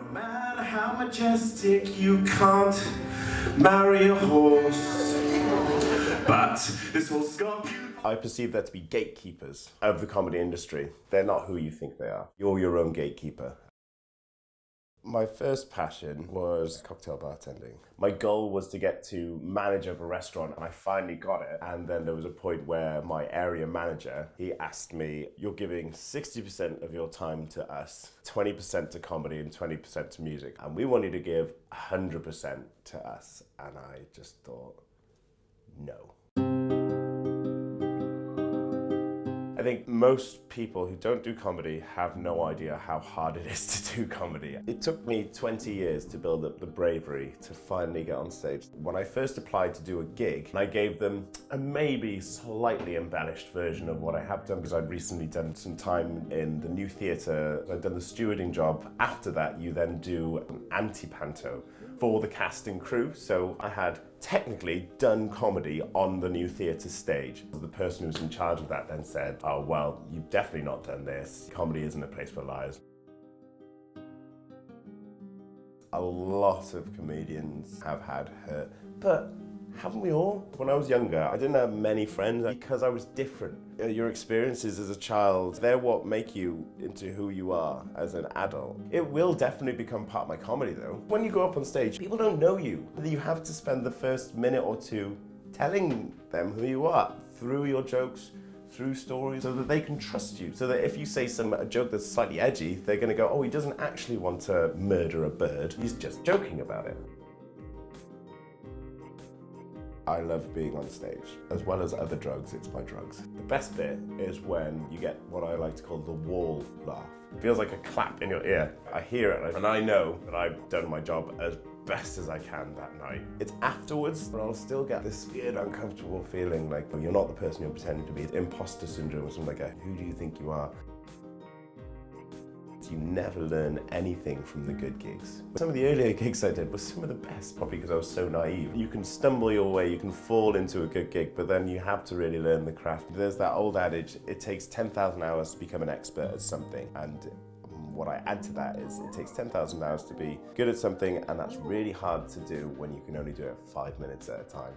No matter how majestic, you can't marry a horse. But this horse has got beautiful. I perceive there to be gatekeepers of the comedy industry. They're not who you think they are. You're your own gatekeeper. My first passion was cocktail bartending. My goal was to get to manager of a restaurant, and I finally got it. And then there was a point where my area manager, he asked me, you're giving 60% of your time to us, 20% to comedy and 20% to music. And we want you to give 100% to us. And I just thought, no. I think most people who don't do comedy have no idea how hard it is to do comedy. It took me 20 years to build up the bravery to finally get on stage. When I first applied to do a gig, I gave them a maybe slightly embellished version of what I have done, because I'd recently done some time in the new theatre. I'd done the stewarding job. After that, you then do an anti-panto for the cast and crew. So I had technically done comedy on the new theatre stage. The person who was in charge of that then said, oh, well, you've definitely not done this. Comedy isn't a place for liars. A lot of comedians have had hurt, but haven't we all? When I was younger, I didn't have many friends because I was different. Your experiences as a child, they're what make you into who you are as an adult. It will definitely become part of my comedy though. When you go up on stage, people don't know you. You have to spend the first minute or two telling them who you are through your jokes, through stories, so that they can trust you. So that if you say a joke that's slightly edgy, they're gonna go, oh, he doesn't actually want to murder a bird, he's just joking about it. I love being on stage. As well as other drugs, it's my drugs. The best bit is when you get what I like to call the wall laugh. It feels like a clap in your ear. I hear it and I know that I've done my job as best as I can that night. It's afterwards, but I'll still get this weird, uncomfortable feeling like you're not the person you're pretending to be. Imposter syndrome or something like that. Who do you think you are? You never learn anything from the good gigs. Some of the earlier gigs I did were some of the best, probably because I was so naive. You can stumble your way, you can fall into a good gig, but then you have to really learn the craft. There's that old adage, it takes 10,000 hours to become an expert at something. And what I add to that is it takes 10,000 hours to be good at something, and that's really hard to do when you can only do it 5 minutes at a time.